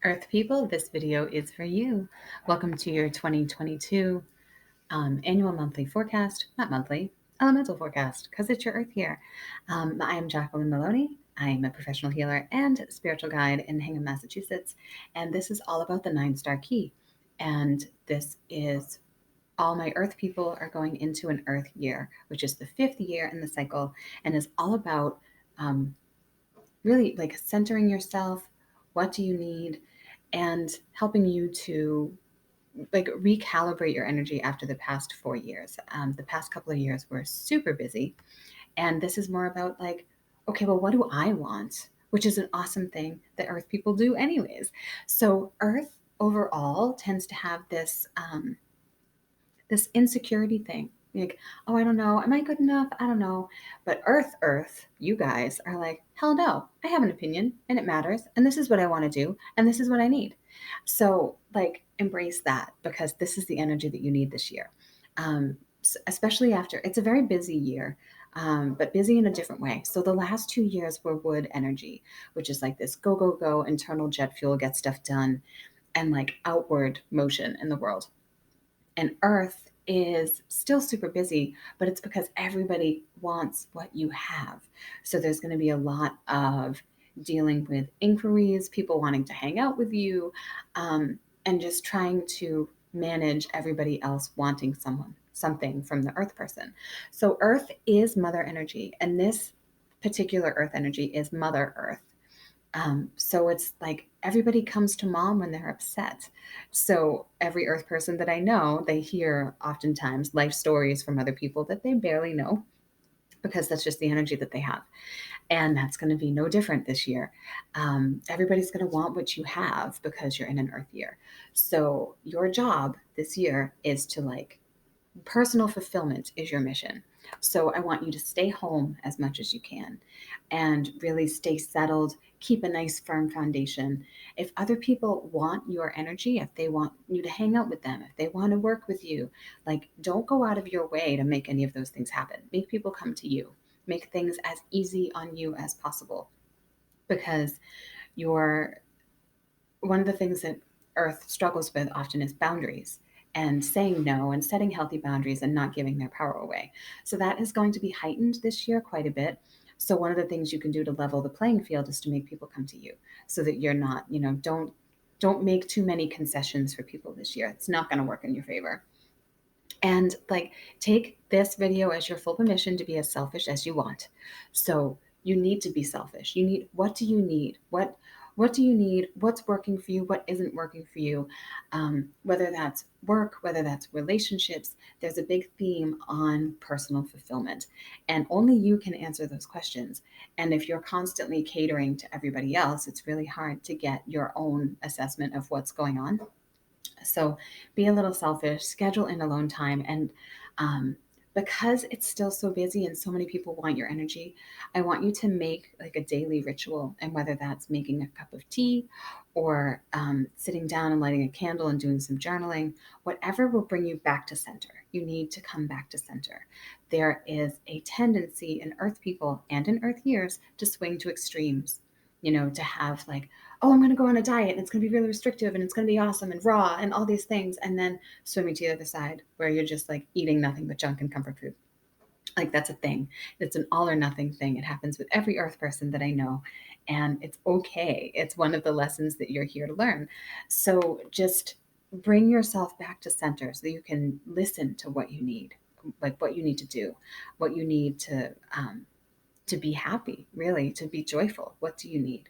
Earth people, this video is for you. Welcome to your 2022 annual monthly forecast, not monthly, elemental forecast, because it's your Earth year. I am Jacqueline Maloney. I'm a professional healer and spiritual guide in Hingham, Massachusetts, and this is all about the 9-star key. And this is all my Earth people are going into an Earth year, which is the 5th year in the cycle, and is all about really like centering yourself. What do you need? And helping you to like recalibrate your energy after the past 4 years. The past couple of years were super busy. And this is more about like, okay, well, what do I want? Which is an awesome thing that Earth people do, anyways. So, Earth overall tends to have this insecurity thing. Like, oh, I don't know. Am I good enough? I don't know. But Earth, you guys are like, hell no. I have an opinion and it matters. And this is what I want to do. And this is what I need. So, like, embrace that because this is the energy that you need this year. Especially after it's a very busy year, but busy in a different way. So, the last 2 years were wood energy, which is like this go, go, go, internal jet fuel, get stuff done, and like outward motion in the world. And Earth is still super busy, but it's because everybody wants what you have. So there's going to be a lot of dealing with inquiries, people wanting to hang out with you, and just trying to manage everybody else wanting something from the Earth person. So Earth is Mother energy, and this particular Earth energy is Mother Earth. So it's like everybody comes to mom when they're upset. So every Earth person that I know, they hear oftentimes life stories from other people that they barely know because that's just the energy that they have. And that's going to be no different this year. Everybody's going to want what you have because you're in an Earth year. So your job this year is to like personal fulfillment is your mission. So I want you to stay home as much as you can and really stay settled, keep a nice firm foundation. If other people want your energy, if they want you to hang out with them, if they want to work with you, like don't go out of your way to make any of those things happen. Make people come to you. Make things as easy on you as possible because you're one of the things that Earth struggles with often is boundaries and saying no and setting healthy boundaries and not giving their power away. So that is going to be heightened this year quite a bit. So one of the things you can do to level the playing field is to make people come to you so that you're not, don't make too many concessions for people this year. It's not going to work in your favor. And like take this video as your full permission to be as selfish as you want. So you need to be selfish. You need, what do you need? What do you need? What's working for you? What isn't working for you? Whether that's work, whether that's relationships, there's a big theme on personal fulfillment. And only you can answer those questions. And if you're constantly catering to everybody else, it's really hard to get your own assessment of what's going on. So be a little selfish, schedule in alone time. And because it's still so busy and so many people want your energy, I want you to make like a daily ritual. And whether that's making a cup of tea or sitting down and lighting a candle and doing some journaling, whatever will bring you back to center. You need to come back to center. There is a tendency in Earth people and in Earth years to swing to extremes, to have like, oh, I'm going to go on a diet and it's going to be really restrictive and it's going to be awesome and raw and all these things. And then swimming to the other side where you're just like eating nothing but junk and comfort food. Like that's a thing. It's an all or nothing thing. It happens with every Earth person that I know. And it's okay. It's one of the lessons that you're here to learn. So just bring yourself back to center so that you can listen to what you need, like what you need to do, what you need to be happy, really, to be joyful. What do you need?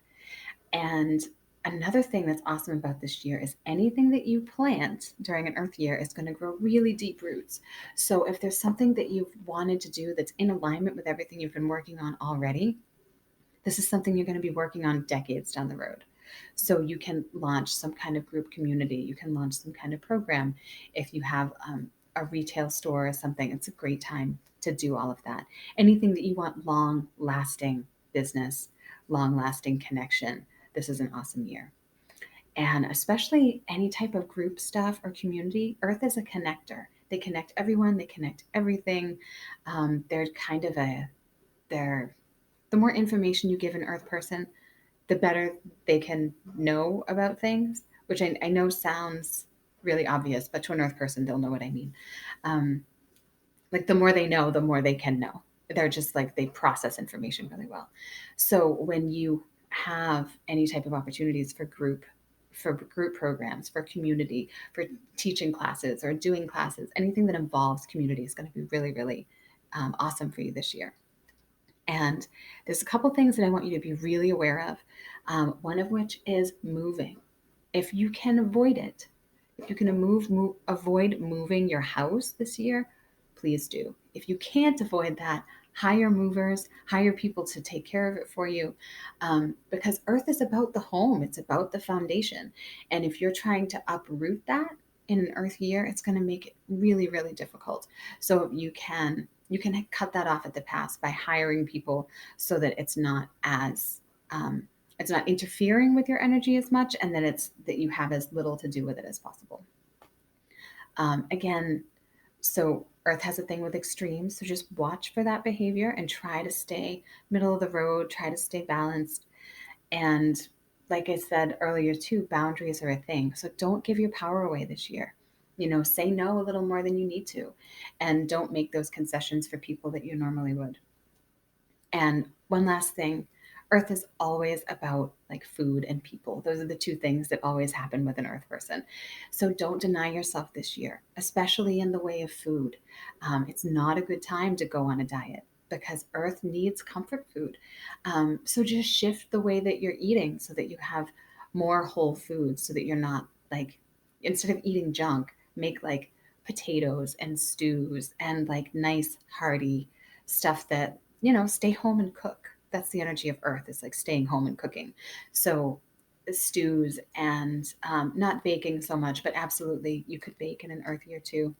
And another thing that's awesome about this year is anything that you plant during an Earth year is going to grow really deep roots. So if there's something that you've wanted to do that's in alignment with everything you've been working on already, this is something you're going to be working on decades down the road. So you can launch some kind of group community. You can launch some kind of program. If you have a retail store or something, it's a great time to do all of that. Anything that you want long lasting business, long lasting connection, this is an awesome year. And especially any type of group stuff or community, Earth is a connector. They connect everyone, they connect everything. They're kind of they're, the more information you give an Earth person, the better they can know about things, which I know sounds really obvious, but to an earth person, they'll know what I mean. Um, like the more they know, the more they can know. They're just like they process information really well. So when you have any type of opportunities for group programs, for community, for teaching classes or doing classes, anything that involves community is going to be really, really awesome for you this year. And there's a couple things that I want you to be really aware of. One of which is moving. If you can avoid it, if you can avoid moving your house this year, please do. If you can't avoid that, hire movers, hire people to take care of it for you, because Earth is about the home. It's about the foundation. And if you're trying to uproot that in an Earth year, it's going to make it really, really difficult. So you can cut that off at the pass by hiring people so that it's not interfering with your energy as much, and that it's that you have as little to do with it as possible. Again, so Earth has a thing with extremes, so just watch for that behavior and try to stay middle of the road, try to stay balanced. And like I said earlier too, boundaries are a thing, so don't give your power away this year. Say no a little more than you need to, and don't make those concessions for people that you normally would. And one last thing, Earth is always about like food and people. Those are the two things that always happen with an Earth person. So don't deny yourself this year, especially in the way of food. It's not a good time to go on a diet because Earth needs comfort food. So just shift the way that you're eating so that you have more whole foods, so that you're not like, instead of eating junk, make like potatoes and stews and like nice hearty stuff that stay home and cook. That's the energy of Earth, is like staying home and cooking. So stews and not baking so much, but absolutely you could bake in an Earth year too.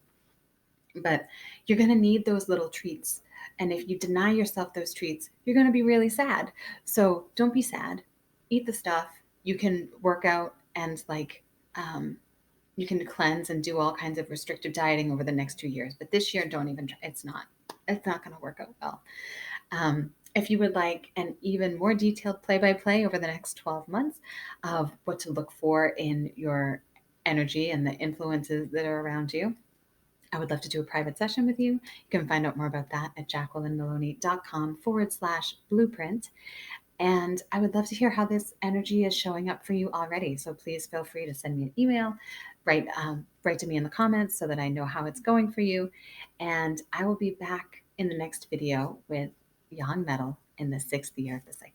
But you're going to need those little treats. And if you deny yourself those treats, you're going to be really sad. So don't be sad. Eat the stuff. You can work out and um, you can cleanse and do all kinds of restrictive dieting over the next 2 years. But this year, don't even try. It's not going to work out well. If you would like an even more detailed play-by-play over the next 12 months of what to look for in your energy and the influences that are around you, I would love to do a private session with you. You can find out more about that at jacquelinemaloney.com/blueprint. And I would love to hear how this energy is showing up for you already. So please feel free to send me an email, write to me in the comments so that I know how it's going for you. And I will be back in the next video with Yang Metal in the 6th year of the cycle.